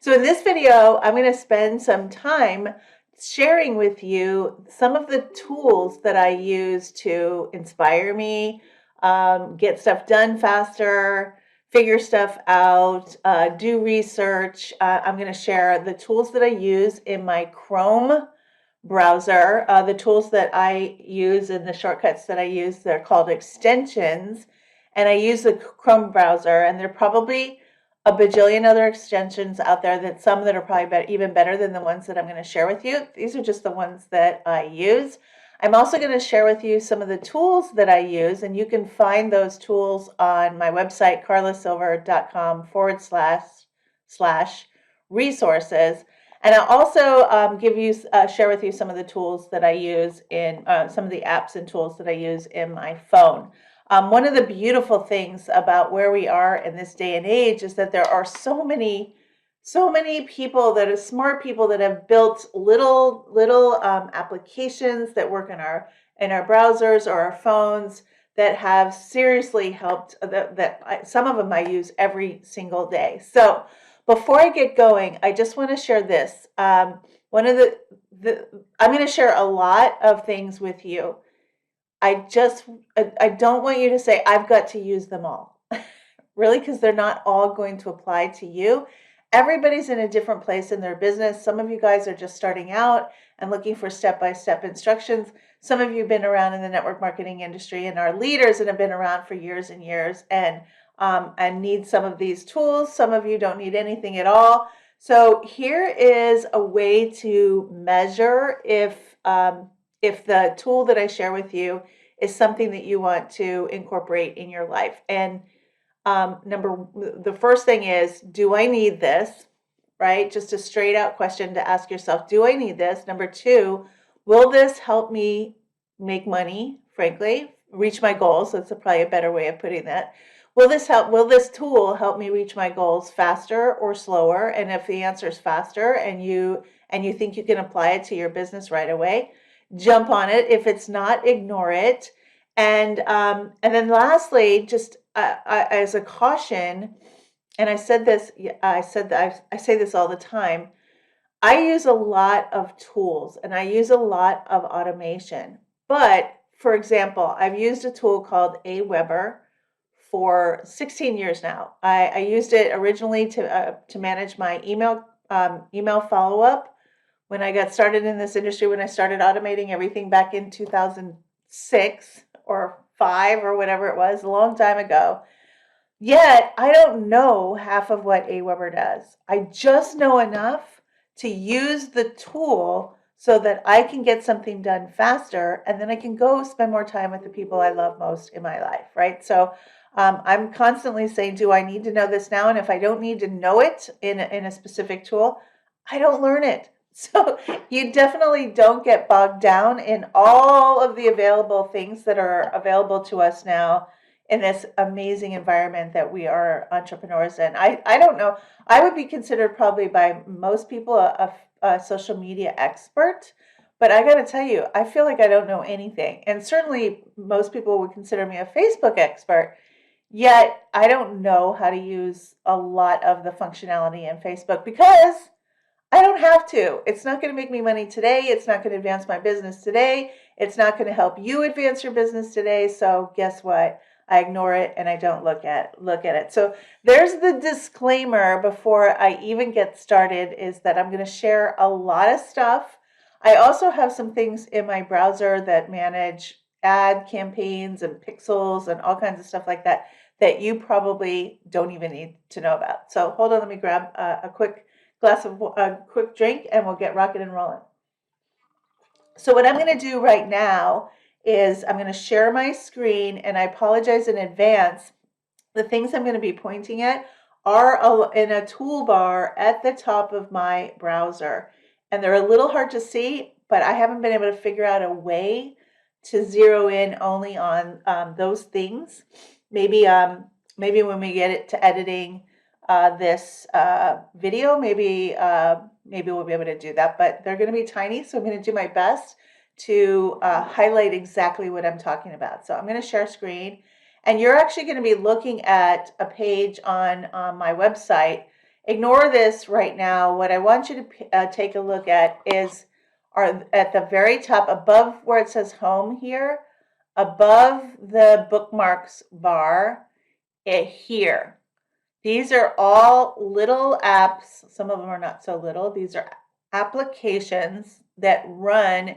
So in this video, I'm going to spend some time sharing with you some of the tools that I use to inspire me, get stuff done faster, figure stuff out, do research. I'm going to share the tools that I use in my Chrome browser, the tools that I use and the shortcuts that I use. They're called extensions, and I use the Chrome browser, and they're probably a bajillion other extensions out there, that some that are probably even better than the ones that I'm going to share with you. These are just the ones that I use. I'm also going to share with you some of the tools that I use, and you can find those tools on my website, carlasilver.com/resources. And I'll also share with you some of the tools that I use in some of the apps and tools that I use in my phone. One of the beautiful things about where we are in this day and age is that there are so many people that are smart people that have built little applications that work in our browsers or our phones that have seriously helped. Some of them I use every single day. So before I get going, I just want to share this. One of I'm going to share a lot of things with you. I don't want you to say, I've got to use them all, really, because they're not all going to apply to you. Everybody's in a different place in their business. Some of you guys are just starting out and looking for step-by-step instructions. Some of you have been around in the network marketing industry and are leaders and have been around for years and years and need some of these tools. Some of you don't need anything at all. So here is a way to measure if the tool that I share with you is something that you want to incorporate in your life. And the first thing is, do I need this? Right? Just a straight out question to ask yourself, do I need this? Number two, will this help me make money, frankly, reach my goals? That's probably a better way of putting that. Will this tool help me reach my goals faster or slower? And if the answer is faster and you think you can apply it to your business right away, jump on it. If it's not, ignore it. And then lastly, just as a caution, and I say this all the time, I use a lot of tools and I use a lot of automation. But for example, I've used a tool called Aweber for 16 years now. I used it originally to manage my email follow-up when I got started in this industry, when I started automating everything back in 2006 or 5 or whatever it was, a long time ago. Yet I don't know half of what Aweber does. I just know enough to use the tool so that I can get something done faster, and then I can go spend more time with the people I love most in my life, right? So I'm constantly saying, do I need to know this now? And if I don't need to know it in a specific tool, I don't learn it. So you definitely don't get bogged down in all of the available things that are available to us now in this amazing environment that we are entrepreneurs in. I don't know. I would be considered probably by most people a social media expert, but I got to tell you, I feel like I don't know anything. And certainly most people would consider me a Facebook expert, yet I don't know how to use a lot of the functionality in Facebook because I don't have to. It's not going to make me money today. It's not going to advance my business today. It's not going to help you advance your business today. So guess what? I ignore it and I don't look at it. So there's the disclaimer before I even get started, is that I'm going to share a lot of stuff. I also have some things in my browser that manage ad campaigns and pixels and all kinds of stuff like that that you probably don't even need to know about. So hold on, let me grab a quick quick drink and we'll get rocking and rolling. So what I'm going to do right now is I'm going to share my screen, and I apologize in advance. The things I'm going to be pointing at are in a toolbar at the top of my browser, and they're a little hard to see, but I haven't been able to figure out a way to zero in only on those things. Maybe when we get it to editing this video, maybe we'll be able to do that, but they're going to be tiny, so I'm going to do my best to highlight exactly what I'm talking about. So I'm going to share screen, and you're actually going to be looking at a page on my website, Ignore this right now. What I want you to take a look at is at the very top, above where it says home here, above the bookmarks bar, here. These are all little apps. Some of them are not so little. These are applications that run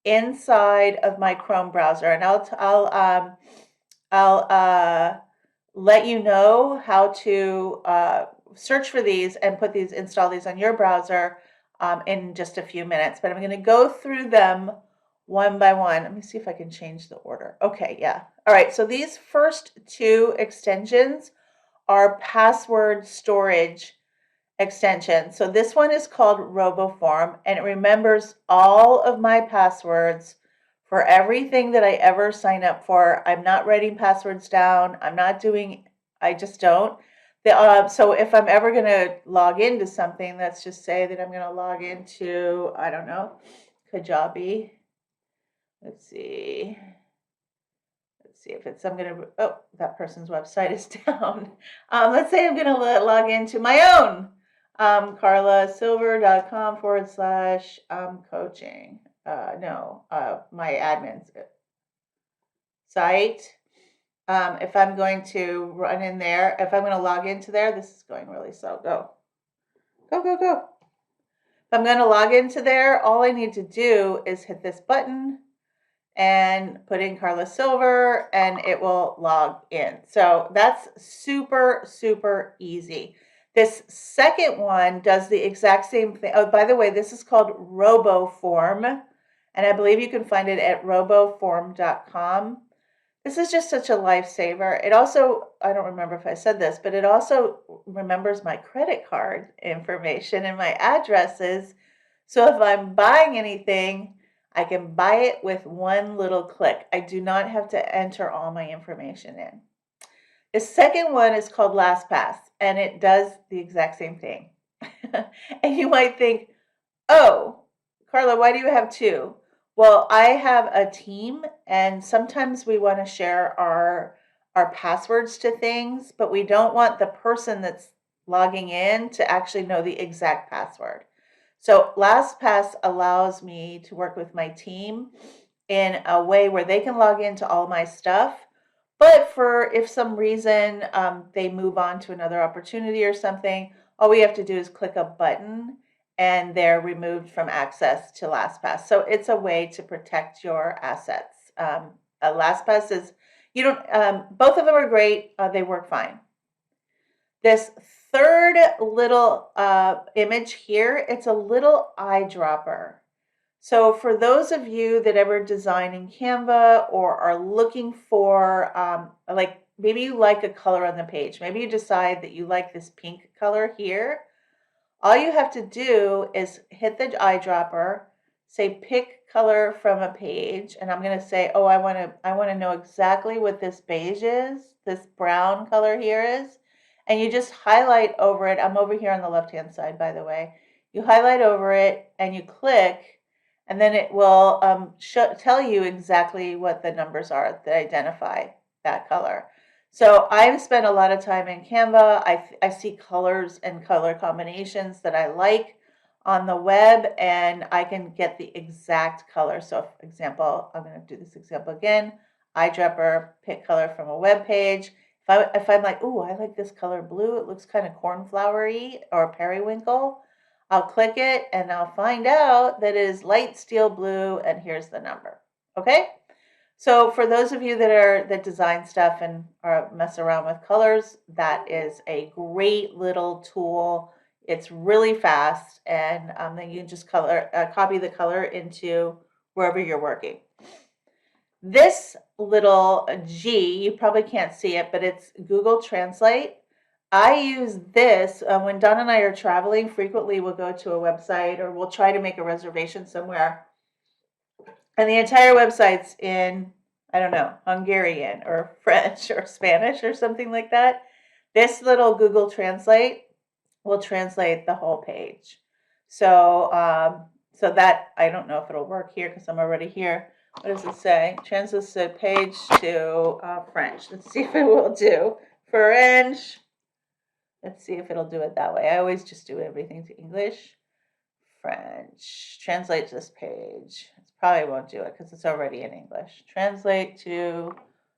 inside of my Chrome browser, and I'll let you know how to search for these and install these on your browser in just a few minutes. But I'm going to go through them one by one. Let me see if I can change the order. Okay, yeah. All right, so these first two extensions are password storage extensions. So this one is called Roboform, and it remembers all of my passwords for everything that I ever sign up for. I'm not writing passwords down. I just don't. So if I'm ever going to log into something, let's just say that I'm going to log into, I don't know, Kajabi. Let's see if it's, oh, that person's website is down. Let's say I'm going to log into my own, carlasilver.com/coaching. My admin's site. If I'm going to run in there, if I'm going to log into there, this is going really slow. Go. If I'm going to log into there, all I need to do is hit this button and put in Carla Silver, and it will log in. So that's super, super easy. This second one does the exact same thing. Oh, by the way, this is called Roboform, and I believe you can find it at roboform.com. This is just such a lifesaver. It also, I don't remember if I said this, but it also remembers my credit card information and my addresses. So if I'm buying anything, I can buy it with one little click. I do not have to enter all my information in. The second one is called Lastpass, and it does the exact same thing. And you might think, oh, Carla, why do you have two? Well, I have a team, and sometimes we want to share our passwords to things, but we don't want the person that's logging in to actually know the exact password. So Lastpass allows me to work with my team in a way where they can log into all my stuff, but if some reason they move on to another opportunity or something, all we have to do is click a button and they're removed from access to Lastpass. So it's a way to protect your assets. Lastpass is, both of them are great. They work fine. This third little image here, it's a little eyedropper. So for those of you that ever design in Canva or are looking for, like maybe you like a color on the page, maybe you decide that you like this pink color here, all you have to do is hit the eyedropper, say pick color from a page, and I'm going to say, oh, I want to know exactly what this beige is, this brown color here is, and you just highlight over it. I'm over here on the left-hand side, by the way. You highlight over it and you click, and then it will tell you exactly what the numbers are that identify that color. So I've spent a lot of time in Canva. I see colors and color combinations that I like on the web, and I can get the exact color. So for example, I'm going to do this example again. Eyedropper, pick color from a web page. If I'm like, ooh, I like this color blue, it looks kind of cornflowery or periwinkle, I'll click it and I'll find out that it is light steel blue, and here's the number. Okay? So for those of you that design stuff and mess around with colors, that is a great little tool. It's really fast, and then you can just copy the color into wherever you're working. This little G, you probably can't see it, but it's Google Translate. I use this when Don and I are traveling. Frequently, we'll go to a website or we'll try to make a reservation somewhere, and the entire website's in, I don't know, Hungarian or French or Spanish or something like that. This little Google Translate will translate the whole page. So, so that, I don't know if it'll work here because I'm already here. What does it say? Translates the page to French. Let's see if it will do. French. Let's see if it'll do it that way. I always just do everything to English. French. Translate to this page. It probably won't do it because it's already in English. Translate to,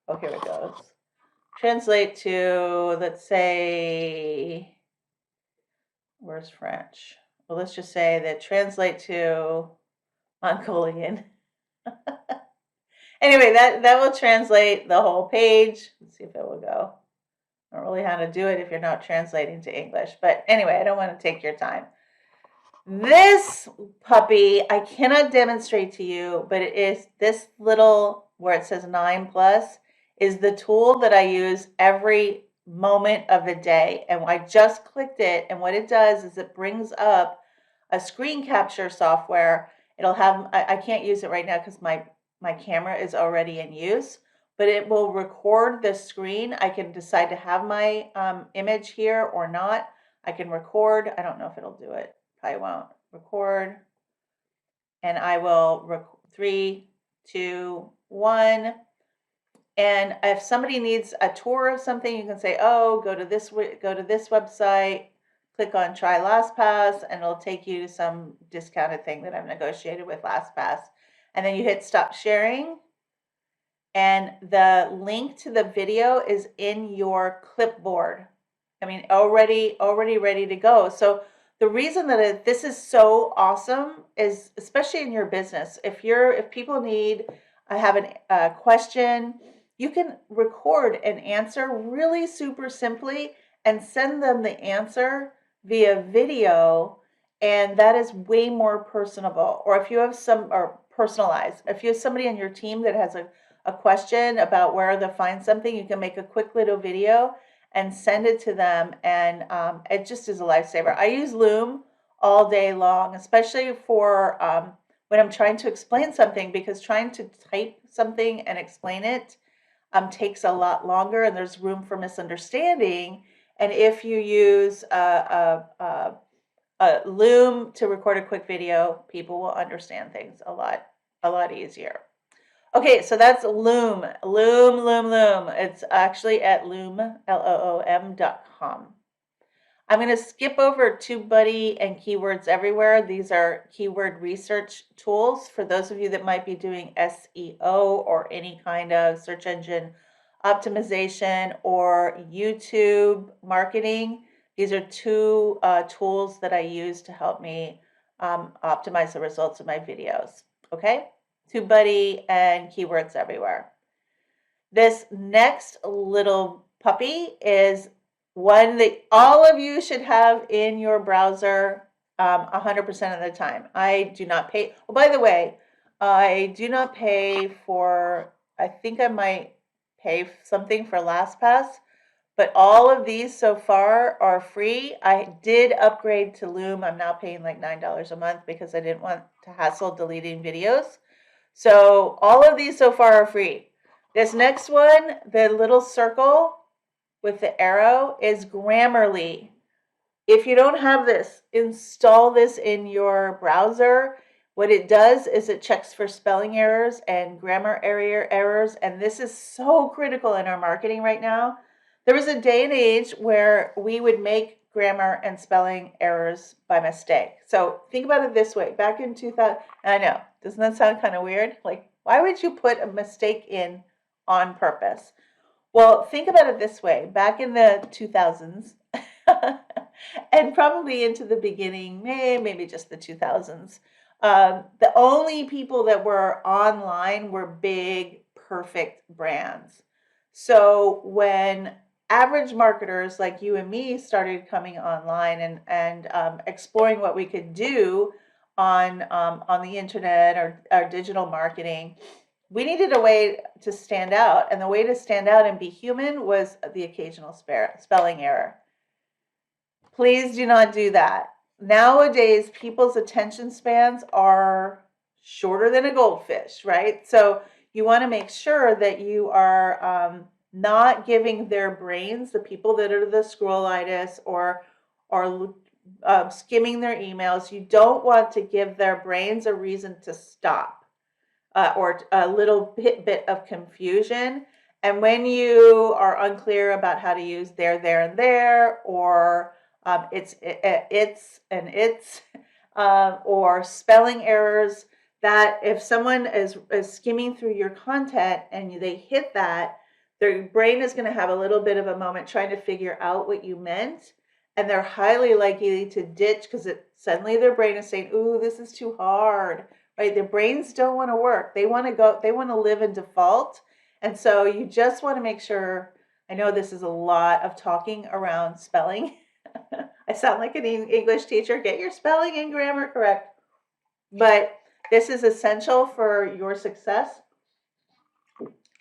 oh, here it goes. Translate to, let's say, where's French? Well, let's just say that translate to Mongolian. Anyway, that will translate the whole page. Let's see if it will go. I don't really know how to do it if you're not translating to English. But anyway, I don't want to take your time. This puppy, I cannot demonstrate to you, but it is this little, where it says 9+, is the tool that I use every moment of the day. And I just clicked it, and what it does is it brings up a screen capture software. It'll have, I can't use it right now because my camera is already in use, but it will record the screen. I can decide to have my image here or not. I can record. I don't know if it'll do it. I won't. Record. And I will 3, 2, 1. And if somebody needs a tour of something, you can say, oh, go to this website, click on try Lastpass, and it'll take you to some discounted thing that I've negotiated with Lastpass. And then you hit stop sharing. And the link to the video is in your clipboard. I mean, already ready to go. So the reason that this is so awesome is, especially in your business, if people need, have a question, you can record an answer really super simply and send them the answer via video, and that is way more personable. Or if you have personalized. If you have somebody on your team that has a question about where to find something, you can make a quick little video and send it to them, and it just is a lifesaver. I use Loom all day long, especially for when I'm trying to explain something, because trying to type something and explain it takes a lot longer, and there's room for misunderstanding. And if you use a Loom to record a quick video, people will understand things a lot easier. Okay, so that's Loom. Loom. It's actually at loom, loom.com. I'm going to skip over TubeBuddy and Keywords Everywhere. These are keyword research tools for those of you that might be doing SEO or any kind of search engine optimization or YouTube marketing. These are two tools that I use to help me optimize the results of my videos. Okay? TubeBuddy and Keywords Everywhere. This next little puppy is one that all of you should have in your browser 100% of the time. I do not pay. Oh, by the way, I do not pay for, I think I might pay something for Lastpass, but all of these so far are free. I did upgrade to Loom. I'm now paying like $9 a month because I didn't want to hassle deleting videos. So all of these so far are free. This next one, the little circle with the arrow, is Grammarly. If you don't have this, install this in your browser. What it does is it checks for spelling errors and grammar errors, and this is so critical in our marketing right now. There was a day and age where we would make grammar and spelling errors by mistake. So think about it this way. Back in 2000, I know, doesn't that sound kind of weird? Like, why would you put a mistake in on purpose? Well, think about it this way. Back in the 2000s, and probably into the beginning, maybe just the 2000s, the only people that were online were big, perfect brands. So when average marketers like you and me started coming online and exploring what we could do on the internet or digital marketing, we needed a way to stand out. And the way to stand out and be human was the occasional spelling error. Please do not do that. Nowadays, people's attention spans are shorter than a goldfish, right? So you want to make sure that you are not giving their brains, the people that are the scrollitis or skimming their emails, you don't want to give their brains a reason to stop or a little bit of confusion. And when you are unclear about how to use there, and there, or it's and it's, or spelling errors, that if someone is skimming through your content and they hit that, their brain is going to have a little bit of a moment trying to figure out what you meant, and they're highly likely to ditch because suddenly their brain is saying, "Ooh, this is too hard." Right? Their brains don't want to work. They want to live in default. And so you just want to make sure, I know this is a lot of talking around spelling. I sound like an English teacher. Get your spelling and grammar correct. But this is essential for your success.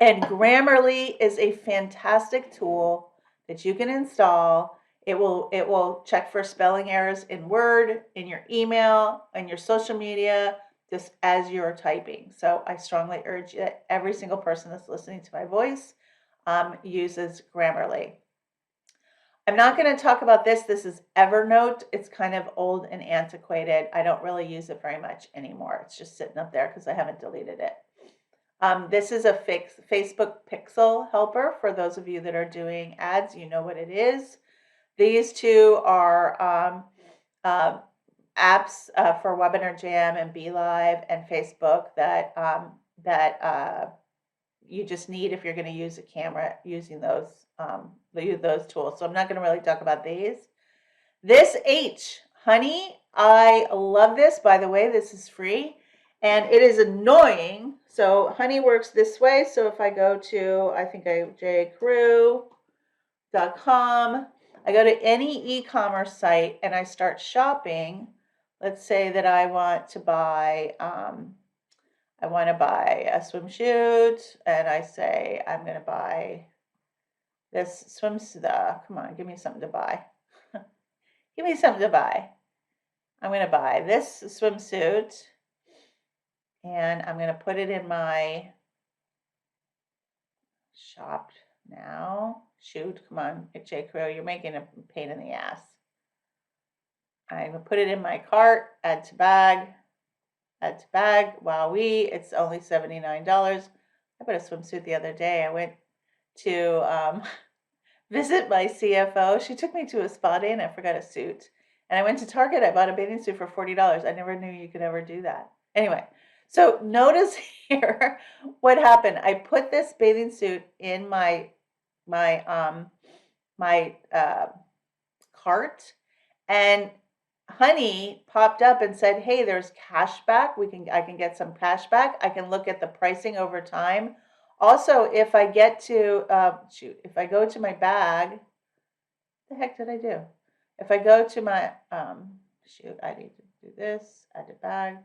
And Grammarly is a fantastic tool that you can install. It will check for spelling errors in Word, in your email, in your social media, just as you're typing. So I strongly urge that every single person that's listening to my voice uses Grammarly. I'm not going to talk about this. This is Evernote. It's kind of old and antiquated. I don't really use it very much anymore. It's just sitting up there because I haven't deleted it. This is a Facebook pixel helper. For those of you that are doing ads, you know what it is. These two are apps for Webinar Jam and BeLive and Facebook that you just need if you're going to use a camera using those tools. So I'm not going to really talk about these. This H, Honey, I love this. By the way, this is free. And it is annoying. So Honey works this way. So if I go to, I think jcrew.com, I go to any e-commerce site and I start shopping. Let's say that I want to buy a swimsuit, and I say I'm going to buy this swimsuit. Come on, give me something to buy. Give me something to buy. I'm going to buy this swimsuit, and I'm going to put it in my shop now. Shoot, come on, J. Crow, you're making a pain in the ass. I'm going to put it in my cart, add to bag, Wowee, it's only $79. I bought a swimsuit the other day. I went to visit my CFO. She took me to a spa day and I forgot a suit. And I went to Target. I bought a bathing suit for $40. I never knew you could ever do that. Anyway, so notice here what happened. I put this bathing suit in my cart, and Honey popped up and said, "Hey, there's cash back. I can get some cash back. I can look at the pricing over time. Also, if I get to if I go to my bag, what the heck did I do? If I go to my I need to do this. Add a bag.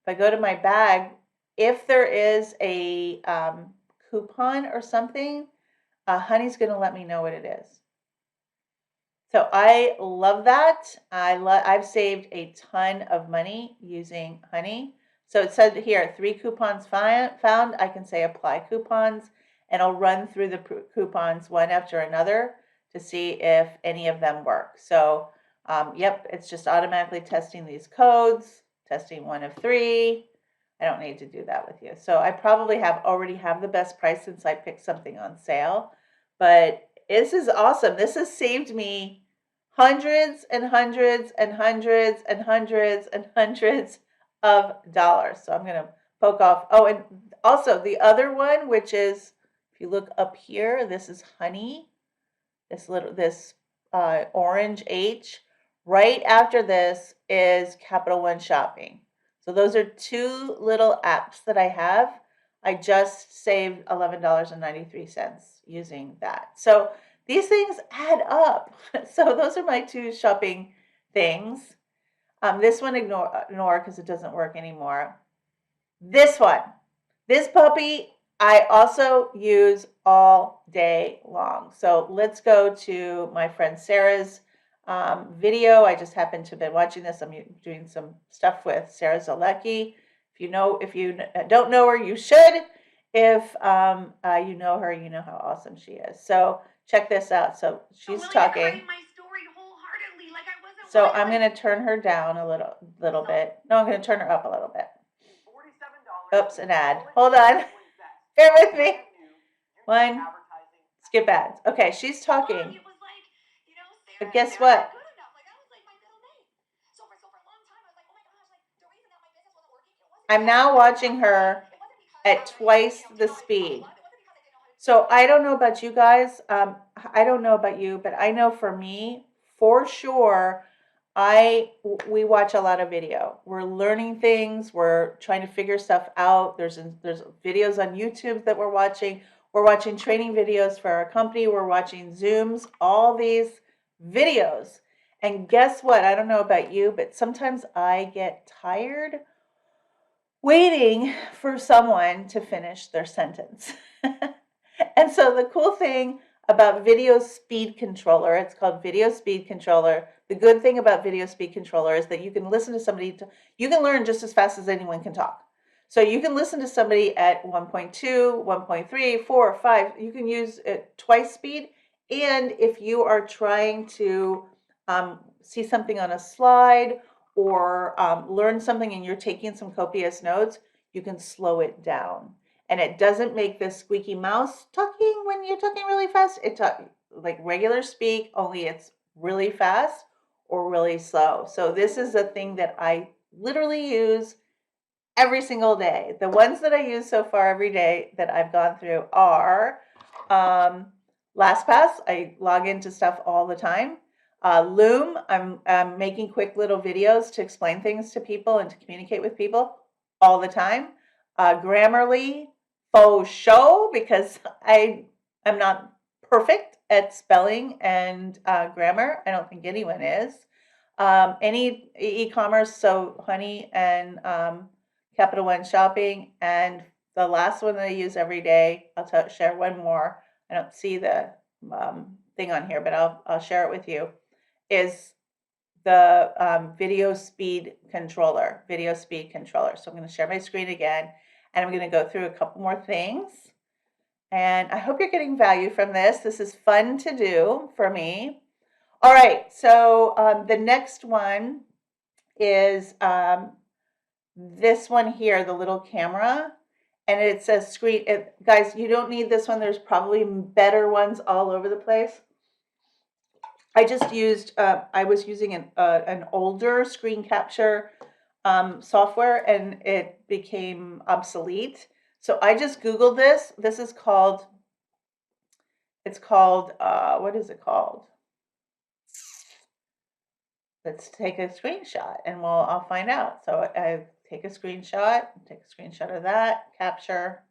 If I go to my bag, if there is a coupon or something, Honey's going to let me know what it is. So I love that. I've saved a ton of money using Honey. So it said here, 3 coupons found. I can say apply coupons, and I'll run through the coupons one after another to see if any of them work. So yep, it's just automatically testing these codes, testing 1 of 3. I don't need to do that with you. So I probably already have the best price since I picked something on sale, but this is awesome. This has saved me hundreds and hundreds and hundreds and hundreds and hundreds of dollars. So I'm going to poke off. Oh, and also the other one, which is, if you look up here, this is Honey. This orange H. Right after this is Capital One Shopping. So those are 2 little apps that I have. I just saved $11.93 using that. So these things add up. So those are my 2 shopping things. This one ignore because it doesn't work anymore. This one, this puppy, I also use all day long. So let's go to my friend Sarah's video. I just happened to have been watching this. I'm doing some stuff with Sarah Zalecki. If you don't know her, you should. If you know her, you know how awesome she is. So check this out. So she's talking. So I'm going to turn her down a little bit. No, I'm going to turn her up a little bit. Oops, an ad. Hold on. Bear with me. One. Skip ads. Okay, she's talking. But guess what? I'm now watching her at twice the speed. So I don't know about you guys. I don't know about you, but I know for me, for sure, we watch a lot of video. We're learning things. We're trying to figure stuff out. There's videos on YouTube that we're watching. We're watching training videos for our company. We're watching Zooms, all these videos. And guess what? I don't know about you, but sometimes I get tired waiting for someone to finish their sentence. And so the cool thing about Video Speed Controller, it's called Video Speed Controller. The good thing about Video Speed Controller is that you can listen to somebody, you can learn just as fast as anyone can talk. So you can listen to somebody at 1.2, 1.3, 4, 5. You can use it twice speed. And if you are trying to see something on a slide or learn something and you're taking some copious notes, you can slow it down. And it doesn't make this squeaky mouse talking when you're talking really fast. It talk like regular speak, only it's really fast or really slow. So this is a thing that I literally use every single day. The ones that I use so far every day that I've gone through are Lastpass. I log into stuff all the time. Loom, I'm making quick little videos to explain things to people and to communicate with people all the time. Grammarly, faux show, because I'm not perfect at spelling and grammar. I don't think anyone is. Any e-commerce, so Honey and Capital One Shopping, and the last one that I use every day, I'll share one more. I don't see the thing on here, but I'll share it with you, is the Video Speed Controller. Video Speed Controller. So I'm going to share my screen again, and I'm going to go through a couple more things. And I hope you're getting value from this. This is fun to do for me. All right, so the next one is this one here, the little camera, and it says screen. Guys, you don't need this one. There's probably better ones all over the place. I just used, I was using an older screen capture software and it became obsolete. So I just Googled this. This is called, it's called, what is it called? Let's take a screenshot and I'll find out. So I take a screenshot of that, capture.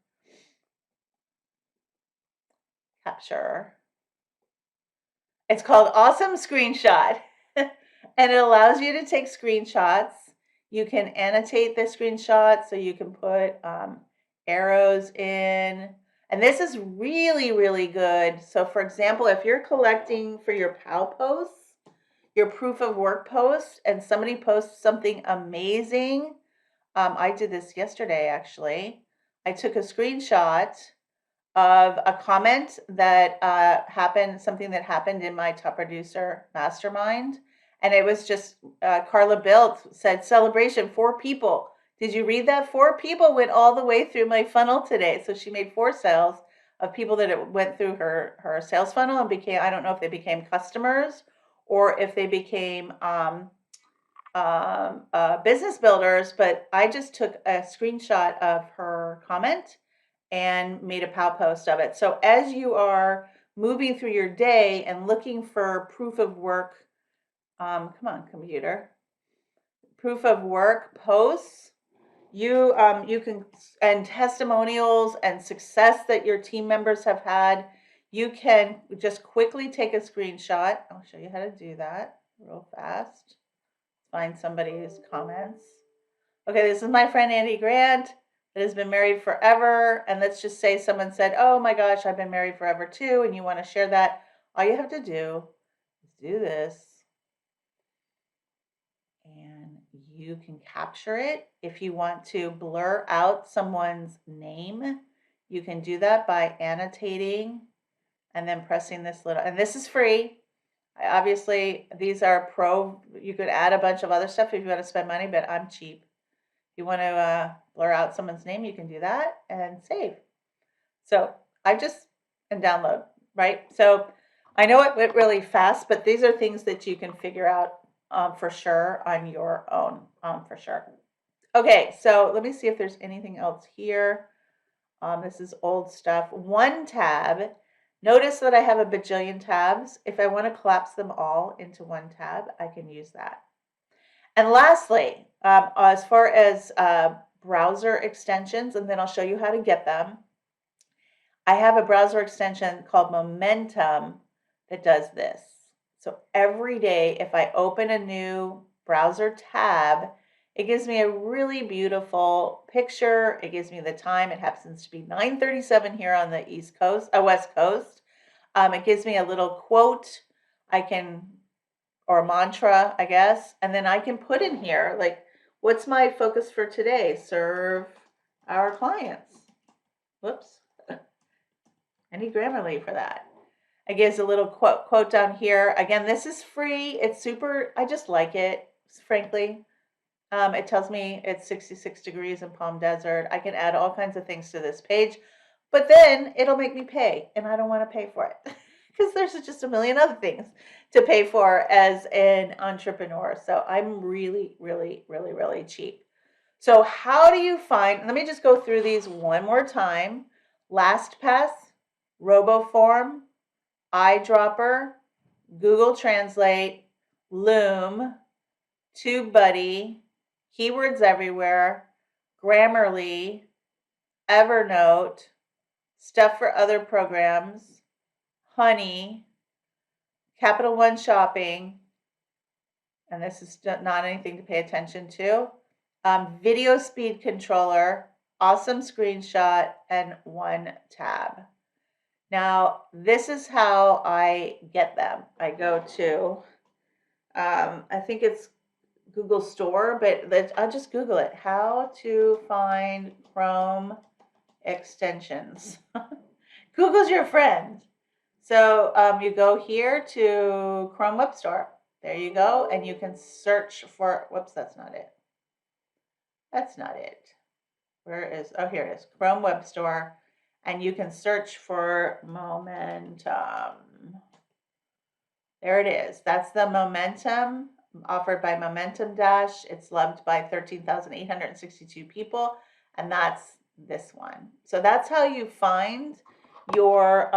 It's called Awesome Screenshot. And it allows you to take screenshots. You can annotate the screenshot, so you can put arrows in. And this is really, really good. So for example, if you're collecting for your POW posts, your proof of work post, and somebody posts something amazing. I did this yesterday, actually. I took a screenshot of a comment that happened, something that happened in my top producer mastermind. And it was just, Carla Bilt said, celebration, 4 people. Did you read that? 4 people went all the way through my funnel today. So she made 4 sales of people that went through her sales funnel and became, I don't know if they became customers or if they became business builders, but I just took a screenshot of her comment and made a POW post of it. So as you are moving through your day and looking for proof of work, come on, computer, proof of work posts, you can, and testimonials and success that your team members have had, you can just quickly take a screenshot. I'll show you how to do that real fast. Find somebody's comments. Okay, this is my friend Andy Grant that has been married forever. And let's just say someone said, oh my gosh, I've been married forever too, and you want to share that. All you have to do is do this. And you can capture it. If you want to blur out someone's name, you can do that by annotating and then pressing this little, and this is free. Obviously, these are pro. You could add a bunch of other stuff if you want to spend money, but I'm cheap. If you want to blur out someone's name, you can do that and save. So I just and download, right? So I know it went really fast, but these are things that you can figure out for sure on your own, for sure. Okay, so let me see if there's anything else here. This is old stuff. One tab. Notice that I have a bajillion tabs. If I want to collapse them all into one tab, I can use that. And lastly, as far as browser extensions, and then I'll show you how to get them. I have a browser extension called Momentum that does this. So every day, if I open a new browser tab, it gives me a really beautiful picture. It gives me the time. It happens to be 9:37 here on the East Coast, West Coast. It gives me a little quote or mantra, I guess, and then I can put in here, like, what's my focus for today? Serve our clients. Whoops. I need Grammarly for that. It gives a little quote down here. Again, this is free. It's super, I just like it, frankly. It tells me it's 66 degrees in Palm Desert. I can add all kinds of things to this page, but then it'll make me pay, and I don't want to pay for it because there's just a million other things to pay for as an entrepreneur. So I'm really, really, really, really cheap. So how do you find, let me just go through these one more time. Lastpass, Roboform, iDropper, Google Translate, Loom, TubeBuddy, Keywords Everywhere, Grammarly, Evernote, Stuff for Other Programs, Honey, Capital One Shopping, and this is not anything to pay attention to, Video Speed Controller, Awesome Screenshot, and One Tab. Now, this is how I get them. I go to, I think it's Google Store, but I'll just Google it. How to find Chrome extensions. Google's your friend. So you go here to Chrome Web Store. There you go. And you can search for, whoops, that's not it. That's not it. Where is, oh, here it is. Chrome Web Store. And you can search for Momentum. There it is. That's the Momentum offered by Momentum Dash. It's loved by 13,862 people. And that's this one. So that's how you find your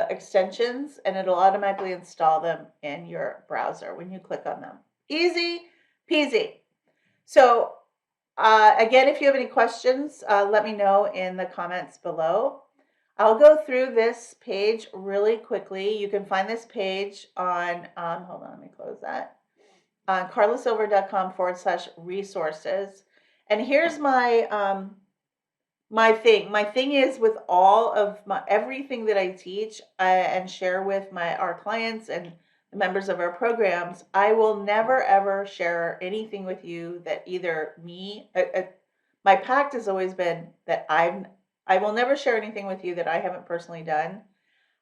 extensions, and it'll automatically install them in your browser when you click on them. Easy peasy. So again, if you have any questions, let me know in the comments below. I'll go through this page really quickly. You can find this page on, hold on, let me close that, on carlasilver.com/resources. And here's my, my thing is with all of everything that I teach and share with our clients and the members of our programs, I will never ever share anything with you that either my pact has always been that I will never share anything with you that I haven't personally done.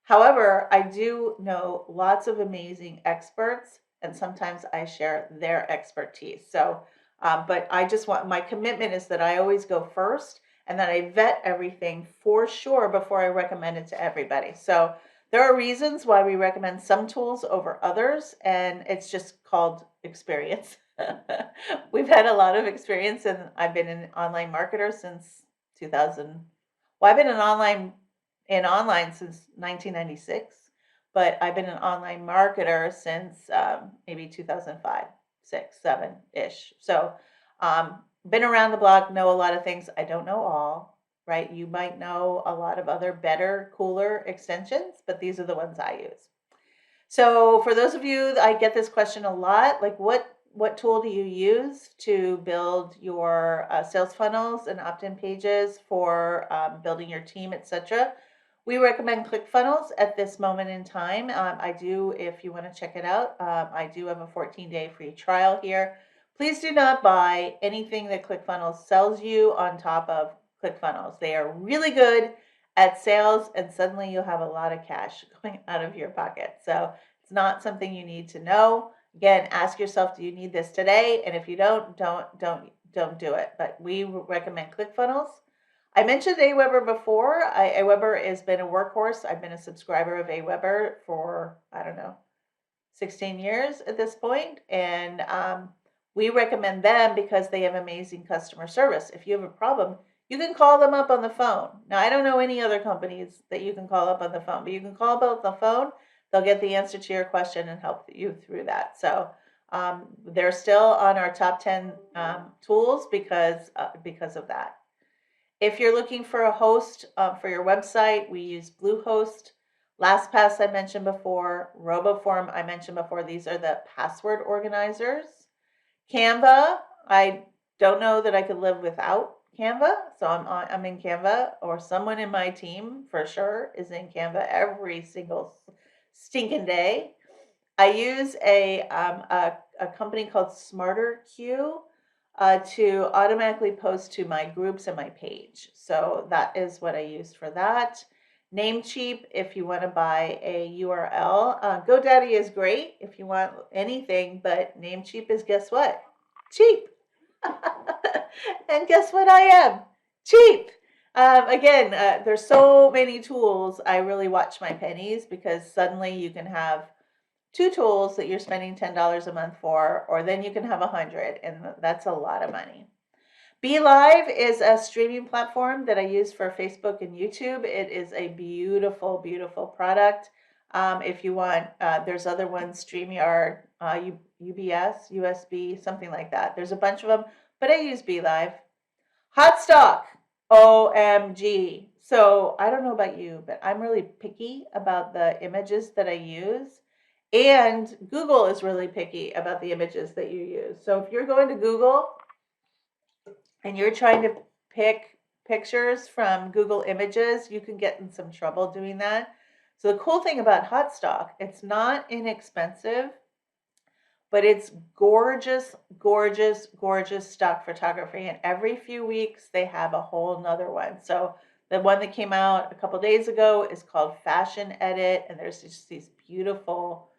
However, I do know lots of amazing experts, and sometimes I share their expertise. So, but I just my commitment is that I always go first, and then I vet everything for sure before I recommend it to everybody. So there are reasons why we recommend some tools over others, and it's just called experience. We've had a lot of experience, and I've been an online marketer since 2000. Well, I've been in online since 1996, but I've been an online marketer since maybe 2005, 6, 7-ish. So been around the block, know a lot of things. I don't know all, right? You might know a lot of other better, cooler extensions, but these are the ones I use. So for those of you, I get this question a lot, like what tool do you use to build your sales funnels and opt-in pages for building your team, etc.? We recommend ClickFunnels at this moment in time. I do, if you want to check it out, I do have a 14-day free trial here. Please do not buy anything that ClickFunnels sells you on top of ClickFunnels. They are really good at sales, and suddenly you'll have a lot of cash going out of your pocket. So it's not something you need to know. Again, ask yourself, do you need this today? And if you don't do it. But we recommend ClickFunnels. I mentioned Aweber before. Aweber has been a workhorse. I've been a subscriber of Aweber for, I don't know, 16 years at this point, and we recommend them because they have amazing customer service. If you have a problem, you can call them up on the phone. Now, I don't know any other companies that you can call up on the phone, but you can call up on the phone. They'll get the answer to your question and help you through that. So they're still on our top 10 tools because of that. If you're looking for a host for your website, we use Bluehost. Lastpass I mentioned before, Roboform I mentioned before. These are the password organizers. Canva, I don't know that I could live without Canva, so I'm in Canva, or someone in my team for sure is in Canva every single stinking day. I use a company called SmarterQ to automatically post to my groups and my page. So that is what I use for that. Namecheap, if you want to buy a URL. GoDaddy is great if you want anything, but Namecheap is, guess what? Cheap. And guess what I am? Cheap. Again, there's so many tools. I really watch my pennies because suddenly you can have 2 tools that you're spending $10 a month for, or then you can have 100, and that's a lot of money. BeLive is a streaming platform that I use for Facebook and YouTube. It is a beautiful, beautiful product. If you want, there's other ones, StreamYard, UBS, USB, something like that. There's a bunch of them, but I use BeLive. Hotstock, OMG. So I don't know about you, but I'm really picky about the images that I use. And Google is really picky about the images that you use. So if you're going to Google and you're trying to pick pictures from Google Images, you can get in some trouble doing that. So the cool thing about Hotstock, it's not inexpensive, but it's gorgeous, gorgeous, gorgeous stock photography. And every few weeks they have a whole nother one. So the one that came out a couple days ago is called Fashion Edit, and there's just these beautiful,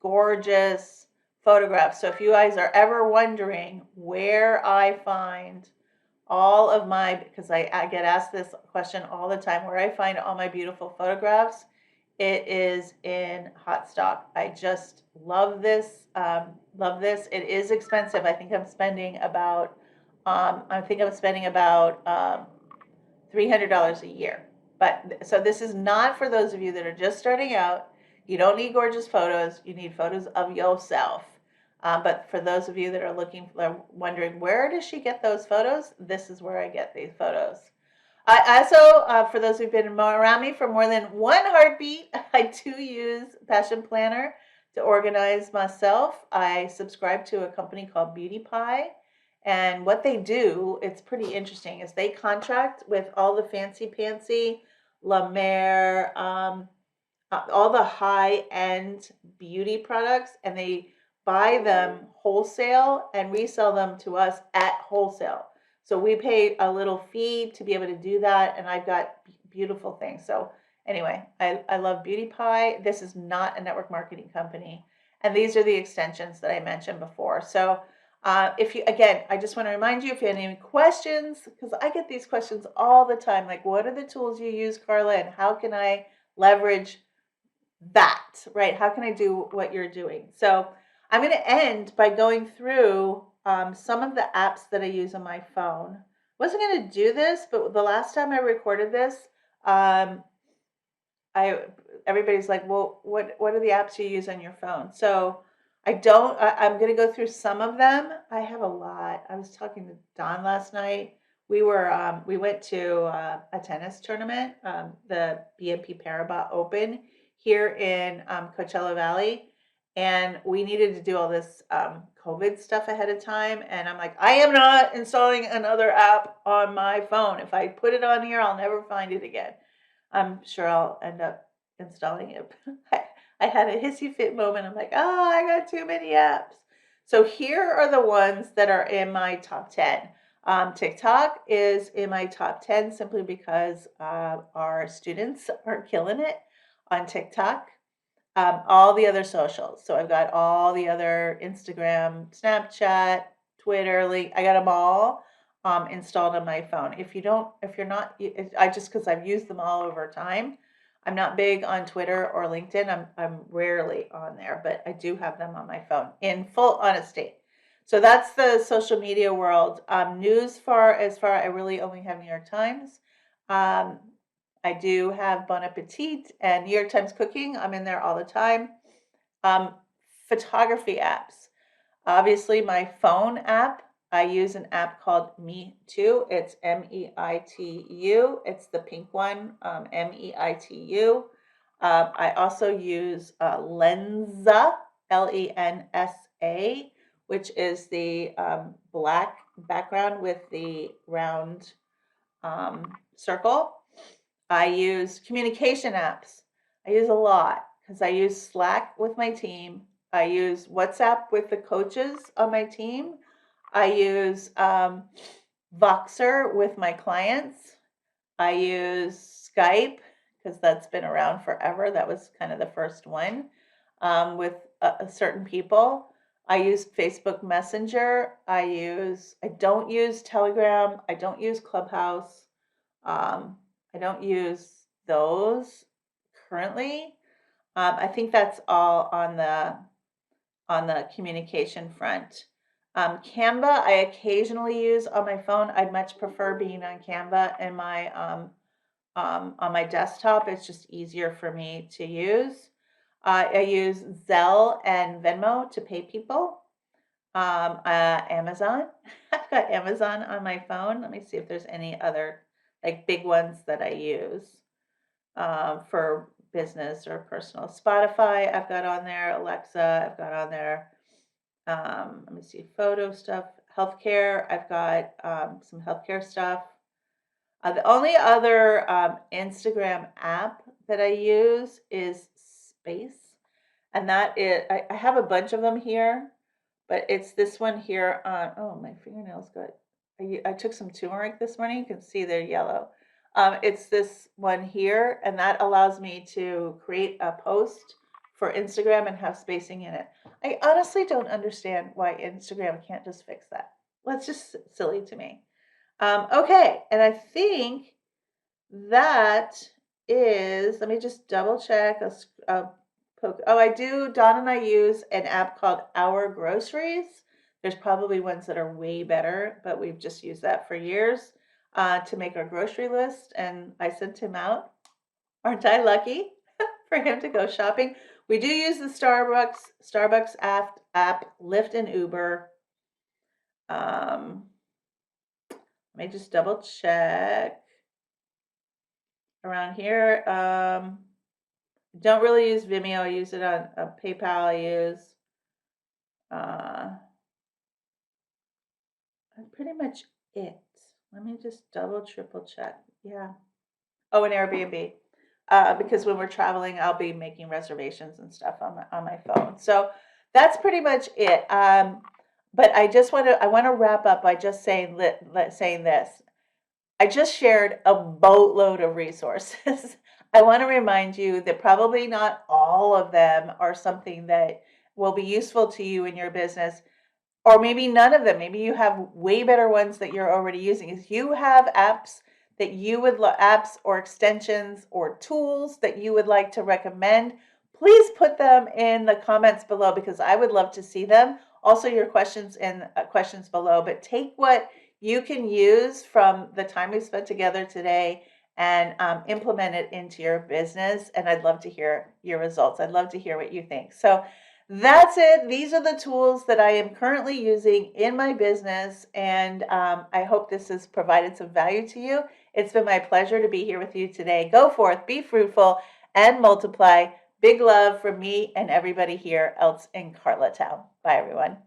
gorgeous photographs. So if you guys are ever wondering where I find all of my, because I get asked this question all the time, where I find all my beautiful photographs, it is in Hotstock. I just love this. Love this. It is expensive. I think I'm spending about $300 a year. But so this is not for those of you that are just starting out. You don't need gorgeous photos. You need photos of yourself. But for those of you that are wondering, where does she get those photos? This is where I get these photos. I also, for those who've been around me for more than one heartbeat, I do use Passion Planner to organize myself. I subscribe to a company called Beauty Pie. And what they do, it's pretty interesting, is they contract with all the fancy La Mer, all the high-end beauty products, and they buy them wholesale and resell them to us at wholesale. So we pay a little fee to be able to do that, and I've got beautiful things. So anyway, I love Beauty Pie. This is not a network marketing company, and these are the extensions that I mentioned before. So I just want to remind you, if you have any questions, because I get these questions all the time, like, what are the tools you use, Carla, and how can I leverage that, right? How can I do what you're doing? So I'm going to end by going through some of the apps that I use on my phone. I wasn't going to do this, but the last time I recorded this, everybody's like, well, what are the apps you use on your phone? So I'm going to go through some of them. I have a lot. I was talking to Don last night. We went to a tennis tournament, the BNP Paribas Open here in Coachella Valley. And we needed to do all this COVID stuff ahead of time. And I'm like, I am not installing another app on my phone. If I put it on here, I'll never find it again. I'm sure I'll end up installing it. I had a hissy fit moment. I'm like, I got too many apps. So here are the ones that are in my top 10. TikTok is in my top 10 simply because our students are killing it on TikTok. All the other socials. So I've got all the other Instagram, Snapchat, Twitter, I got them all installed on my phone. If you're not, because I've used them all over time. I'm not big on Twitter or LinkedIn. I'm rarely on there, but I do have them on my phone in full honesty. So that's the social media world. News as far, I really only have New York Times. I do have Bon Appetit and New York Times Cooking. I'm in there all the time. Photography apps. Obviously, my phone app, I use an app called Me Too. It's MEITU. It's the pink one, MEITU. I also use Lensa, Lensa, which is the black background with the round circle. I use communication apps. I use a lot because I use Slack with my team. I use WhatsApp with the coaches on my team. I use Voxer with my clients. I use Skype because that's been around forever. That was kind of the first one with certain people. I use Facebook Messenger. I don't use Telegram. I don't use Clubhouse. I don't use those currently. I think that's all on the communication front. Canva, I occasionally use on my phone. I'd much prefer being on Canva and on my desktop. It's just easier for me to use. I use Zelle and Venmo to pay people. Amazon. I've got Amazon on my phone. Let me see if there's any other like big ones that I use for business or personal. Spotify, I've got on there. Alexa, I've got on there. Let me see, photo stuff. Healthcare, I've got some healthcare stuff. The only other Instagram app that I use is Space. And that is, I have a bunch of them here, but it's this one here on, oh, my fingernails got, I took some turmeric this morning. You can see they're yellow. It's this one here, and that allows me to create a post for Instagram and have spacing in it. I honestly don't understand why Instagram can't just fix that. That's just silly to me. Okay, and I think that is, let me just double check. Don and I use an app called Our Groceries. There's probably ones that are way better, but we've just used that for years to make our grocery list. And I sent him out. Aren't I lucky for him to go shopping? We do use the Starbucks app, Lyft and Uber. Let me just double check around here. Don't really use Vimeo. I use it on PayPal. I use pretty much it. Let me just triple check. Yeah. Oh, and Airbnb. Because when we're traveling, I'll be making reservations and stuff on my phone. So that's pretty much it. But I want to wrap up by just saying this. I just shared a boatload of resources. I want to remind you that probably not all of them are something that will be useful to you in your business, or maybe none of them. Maybe you have way better ones that you're already using. If you have apps that you would apps or extensions or tools that you would like to recommend, please put them in the comments below because I would love to see them. Also, your questions in questions below, but take what you can use from the time we spent together today and implement it into your business. And I'd love to hear your results. I'd love to hear what you think. So that's it. These are the tools that I am currently using in my business. And I hope this has provided some value to you. It's been my pleasure to be here with you today. Go forth, be fruitful, and multiply. Big love from me and everybody here else in Carlatown. Bye, everyone.